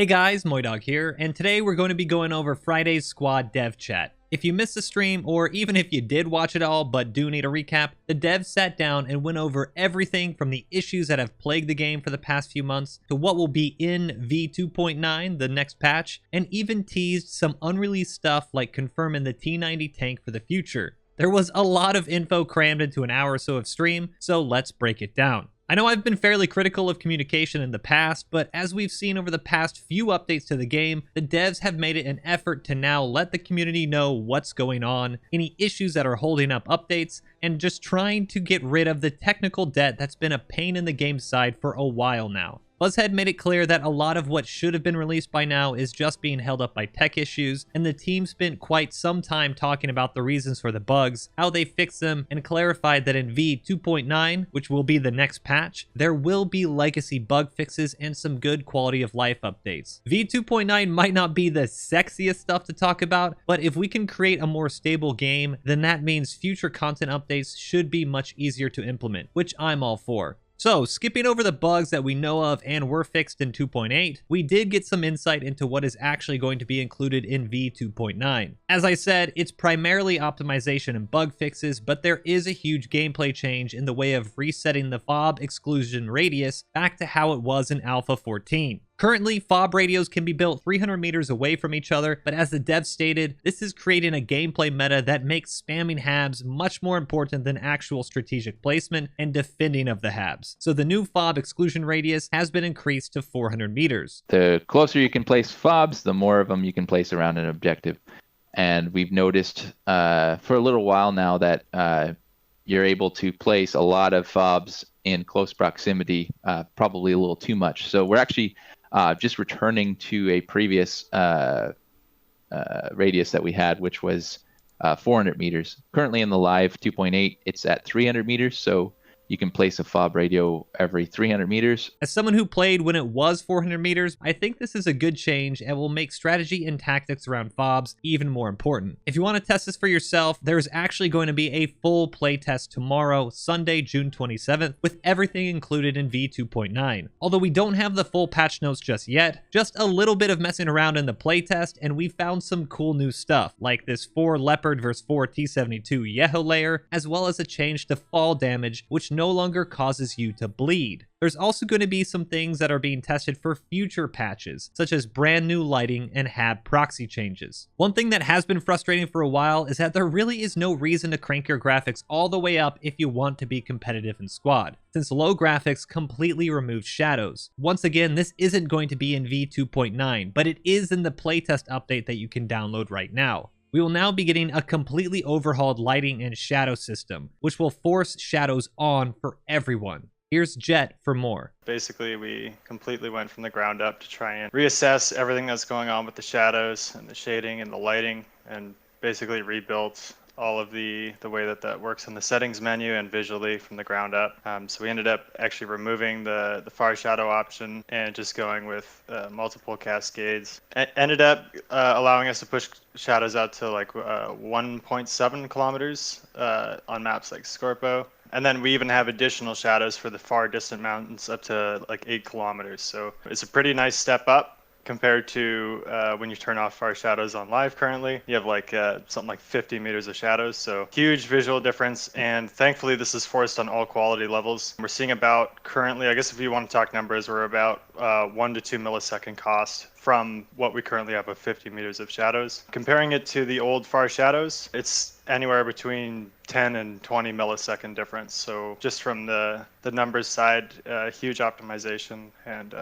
Hey guys, MoiDawg here, and today we're going to be going over Friday's squad dev chat. If you missed the stream, or even if you did watch it all but do need a recap, the devs sat down and went over everything from the issues that have plagued the game for the past few months to what will be in V2.9, the next patch, and even teased some unreleased stuff like confirming the T90 tank for the future. There was a lot of info crammed into an hour or so of stream, so let's break it down. I know I've been fairly critical of communication in the past, but as we've seen over the past few updates to the game, the devs have made it an effort to now let the community know what's going on, any issues that are holding up updates, and just trying to get rid of the technical debt that's been a pain in the game's side for a while now. Buzzhead made it clear that a lot of what should have been released by now is just being held up by tech issues, and the team spent quite some time talking about the reasons for the bugs, how they fixed them, and clarified that in V2.9, which will be the next patch, there will be legacy bug fixes and some good quality of life updates. V2.9 might not be the sexiest stuff to talk about, but if we can create a more stable game, then that means future content updates should be much easier to implement, which I'm all for. So, skipping over the bugs that we know of and were fixed in 2.8, we did get some insight into what is actually going to be included in V2.9. As I said, it's primarily optimization and bug fixes, but there is a huge gameplay change in the way of resetting the fob exclusion radius back to how it was in Alpha 14. Currently, fob radios can be built 300 meters away from each other, but as the devs stated, this is creating a gameplay meta that makes spamming habs much more important than actual strategic placement and defending of the habs. So the new fob exclusion radius has been increased to 400 meters. The closer you can place fobs, the more of them you can place around an objective. And we've noticed for a little while now that you're able to place a lot of fobs in close proximity, probably a little too much. So we're actually just returning to a previous radius that we had, which was 400 meters. Currently in the live 2.8, it's at 300 meters, so you can place a fob radio every 300 meters. As someone who played when it was 400 meters, I think this is a good change and will make strategy and tactics around fobs even more important. If you want to test this for yourself, there's actually going to be a full playtest tomorrow, Sunday, June 27th, with everything included in V2.9. Although we don't have the full patch notes just yet, just a little bit of messing around in the playtest, and we found some cool new stuff, like this 4 Leopard vs 4 T72 Yeho layer, as well as a change to fall damage, which no longer causes you to bleed. There's also going to be some things that are being tested for future patches, such as brand new lighting and hab proxy changes. One thing that has been frustrating for a while is that there really is no reason to crank your graphics all the way up if you want to be competitive in squad, since low graphics completely removes shadows. Once again, this isn't going to be in V2.9, but it is in the playtest update that you can download right now. We will now be getting a completely overhauled lighting and shadow system, which will force shadows on for everyone. Here's Jet for more. Basically, we completely went from the ground up to try and reassess everything that's going on with the shadows and the shading and the lighting, and basically rebuilt all of the way that works in the settings menu and visually from the ground up. So we ended up actually removing the far shadow option and just going with multiple cascades. Ended up allowing us to push shadows out to like 1.7 kilometers on maps like Scorpo. And then we even have additional shadows for the far distant mountains up to like 8 kilometers. So it's a pretty nice step up compared to when you turn off far shadows on live currently. You have like something like 50 meters of shadows, so huge visual difference, and thankfully this is forced on all quality levels. We're seeing about currently, I guess if you want to talk numbers, we're about 1 to 2 millisecond cost from what we currently have of 50 meters of shadows. Comparing it to the old far shadows, it's anywhere between 10 and 20 millisecond difference. So just from the numbers side, huge optimization and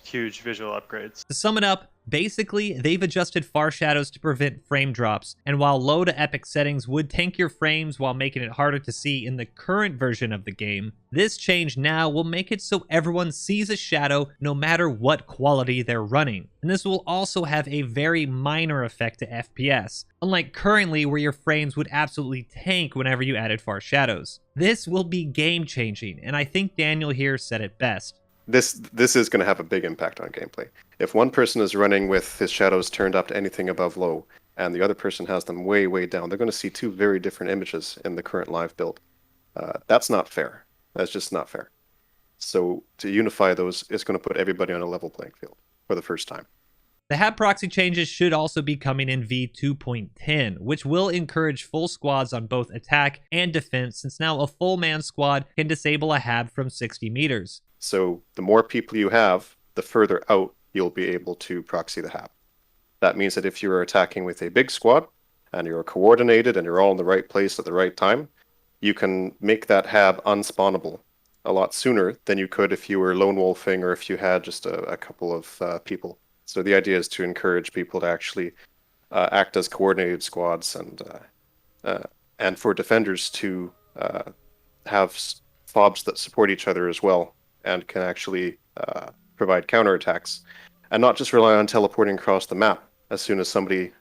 huge visual upgrades. To sum it up, basically, they've adjusted far shadows to prevent frame drops, and while low to epic settings would tank your frames while making it harder to see in the current version of the game, this change now will make it so everyone sees a shadow no matter what quality they're running. And this will also have a very minor effect to FPS, unlike currently where your frames would absolutely tank whenever you added far shadows. This will be game changing, and I think Daniel here said it best. This is going to have a big impact on gameplay. If one person is running with his shadows turned up to anything above low, and the other person has them way, way down, they're going to see two very different images in the current live build. That's not fair. That's just not fair. So to unify those is going to put everybody on a level playing field for the first time. The HAB proxy changes should also be coming in v2.10, which will encourage full squads on both attack and defense, since now a full man squad can disable a HAB from 60 meters. So the more people you have, the further out you'll be able to proxy the HAB. That means that if you're attacking with a big squad, and you're coordinated and you're all in the right place at the right time, you can make that HAB unspawnable a lot sooner than you could if you were lone wolfing or if you had just a couple of people. So the idea is to encourage people to actually act as coordinated squads, and for defenders to have fobs that support each other as well and can actually provide counterattacks, and not just rely on teleporting across the map as soon as somebody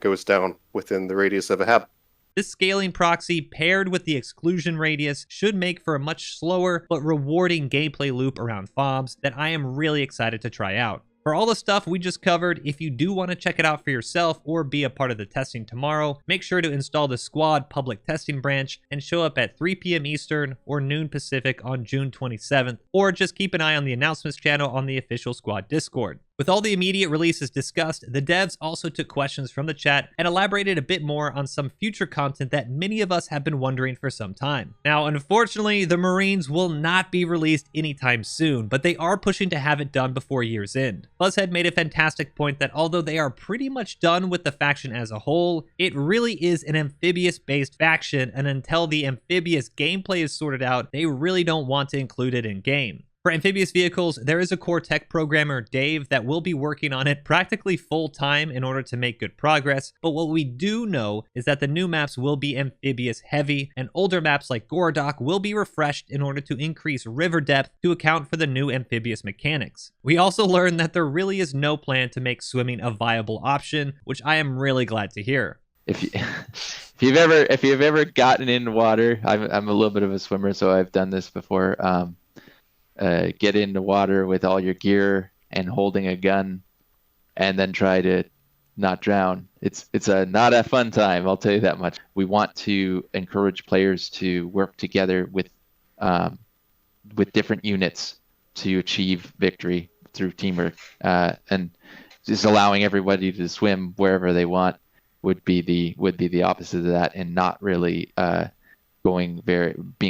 goes down within the radius of a HAB. This scaling proxy paired with the exclusion radius should make for a much slower but rewarding gameplay loop around fobs that I am really excited to try out. For all the stuff we just covered, if you do want to check it out for yourself or be a part of the testing tomorrow, make sure to install the Squad public testing branch and show up at 3 p.m. Eastern or noon Pacific on June 27th, or just keep an eye on the announcements channel on the official Squad Discord. With all the immediate releases discussed, the devs also took questions from the chat and elaborated a bit more on some future content that many of us have been wondering for some time. Now, unfortunately, the Marines will not be released anytime soon, but they are pushing to have it done before year's end. Buzzhead made a fantastic point that although they are pretty much done with the faction as a whole, it really is an amphibious-based faction, and until the amphibious gameplay is sorted out, they really don't want to include it in-game. For amphibious vehicles, there is a core tech programmer, Dave, that will be working on it practically full-time in order to make good progress, but what we do know is that the new maps will be amphibious heavy, and older maps like Gorodok will be refreshed in order to increase river depth to account for the new amphibious mechanics. We also learned that there really is no plan to make swimming a viable option, which I am really glad to hear. If you've ever gotten in water, I'm a little bit of a swimmer, so I've done this before. Get in the water with all your gear and holding a gun, and then try to not drown. It's not a fun time, I'll tell you that much. We want to encourage players to work together with different units to achieve victory through teamwork, and just allowing everybody to swim wherever they want would be the opposite of that, and not really being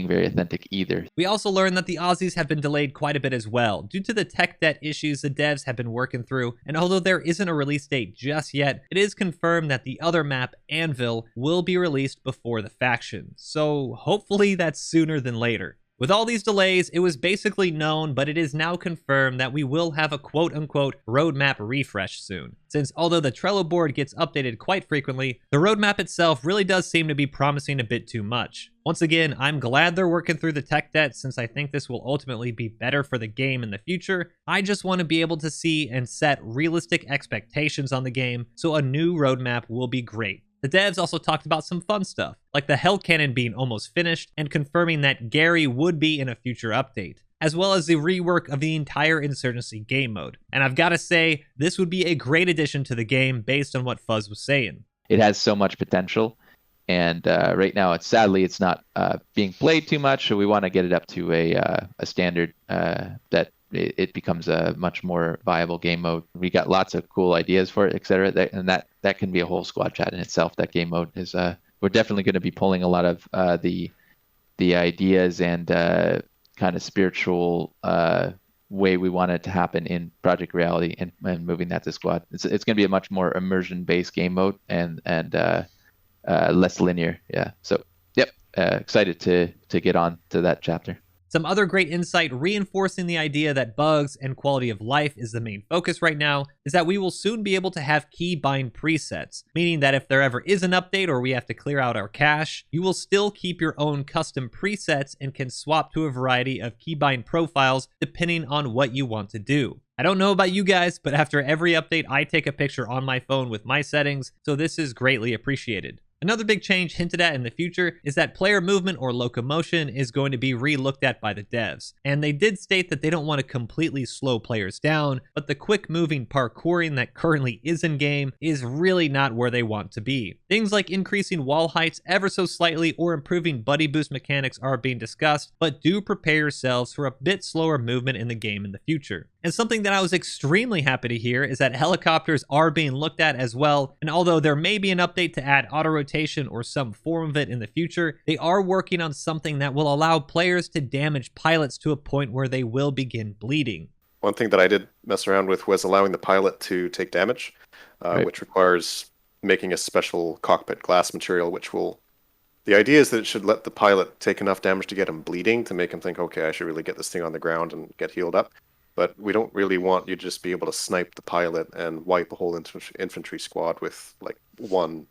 very authentic either. We also learned that the Aussies have been delayed quite a bit as well, due to the tech debt issues the devs have been working through, and although there isn't a release date just yet, it is confirmed that the other map, Anvil, will be released before the faction, so hopefully that's sooner than later. With all these delays, it was basically known, but it is now confirmed that we will have a quote-unquote roadmap refresh soon. Since although the Trello board gets updated quite frequently, the roadmap itself really does seem to be promising a bit too much. Once again, I'm glad they're working through the tech debt, since I think this will ultimately be better for the game in the future. I just want to be able to see and set realistic expectations on the game, so a new roadmap will be great. The devs also talked about some fun stuff, like the Hell Cannon being almost finished and confirming that Gary would be in a future update, as well as the rework of the entire Insurgency game mode. And I've got to say, this would be a great addition to the game based on what Fuzz was saying. It has so much potential, and right now sadly it's not being played too much, so we want to get it up to a standard that it becomes a much more viable game mode. We got lots of cool ideas for it, etc. And that can be a whole squad chat in itself. That game mode is we're definitely going to be pulling a lot of the ideas and kind of spiritual way we want it to happen in Project Reality, and moving that to squad. It's going to be a much more immersion based game mode and less linear. Yeah. So yep, excited to get on to that chapter. Some other great insight reinforcing the idea that bugs and quality of life is the main focus right now is that we will soon be able to have keybind presets, meaning that if there ever is an update or we have to clear out our cache, you will still keep your own custom presets and can swap to a variety of keybind profiles depending on what you want to do. I don't know about you guys, but after every update, I take a picture on my phone with my settings, so this is greatly appreciated. Another big change hinted at in the future is that player movement or locomotion is going to be re-looked at by the devs. And they did state that they don't want to completely slow players down, but the quick moving parkouring that currently is in game is really not where they want to be. Things like increasing wall heights ever so slightly or improving buddy boost mechanics are being discussed, but do prepare yourselves for a bit slower movement in the game in the future. And something that I was extremely happy to hear is that helicopters are being looked at as well, and although there may be an update to add auto rotation or some form of it in the future, they are working on something that will allow players to damage pilots to a point where they will begin bleeding. One thing that I did mess around with was allowing the pilot to take damage, which requires making a special cockpit glass material, which will... The idea is that it should let the pilot take enough damage to get him bleeding, to make him think, okay, I should really get this thing on the ground and get healed up. But we don't really want you to just be able to snipe the pilot and wipe a whole infantry squad with like one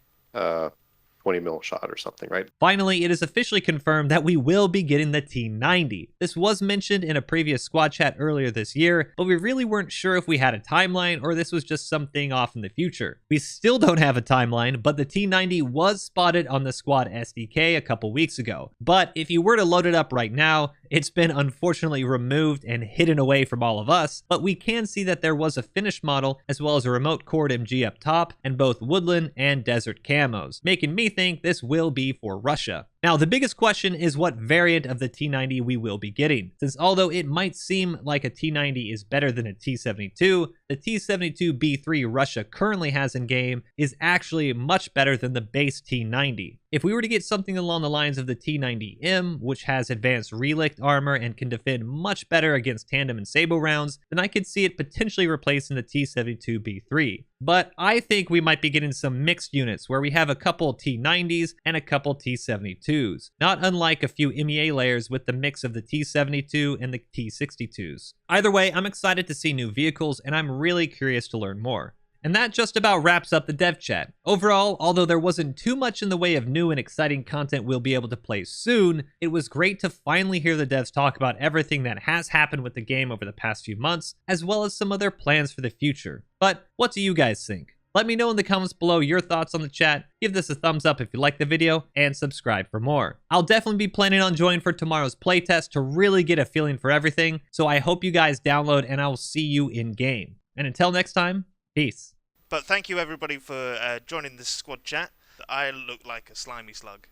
20 mil shot or something, right? Finally, it is officially confirmed that we will be getting the T90. This was mentioned in a previous squad chat earlier this year, but we really weren't sure if we had a timeline or this was just something off in the future. We still don't have a timeline, but the T90 was spotted on the squad SDK a couple weeks ago. But if you were to load it up right now, it's been unfortunately removed and hidden away from all of us, but we can see that there was a finished model as well as a remote cord MG up top and both woodland and desert camos, making me think this will be for Russia. Now, the biggest question is what variant of the T90 we will be getting, since although it might seem like a T90 is better than a T72, the T72B3 Russia currently has in game is actually much better than the base T90. If we were to get something along the lines of the T90M, which has advanced relict armor and can defend much better against tandem and sabo rounds, then I could see it potentially replacing the T72B3. But I think we might be getting some mixed units where we have a couple T90s and a couple T72s, not unlike a few MEA layers with the mix of the T72 and the T62s. Either way, I'm excited to see new vehicles and I'm really curious to learn more. And that just about wraps up the dev chat. Overall, although there wasn't too much in the way of new and exciting content we'll be able to play soon, it was great to finally hear the devs talk about everything that has happened with the game over the past few months, as well as some of their plans for the future. But what do you guys think? Let me know in the comments below your thoughts on the chat, give this a thumbs up if you liked the video, and subscribe for more. I'll definitely be planning on joining for tomorrow's playtest to really get a feeling for everything, so I hope you guys download and I will see you in game. And until next time, peace. But thank you everybody for joining this squad chat. I look like a slimy slug.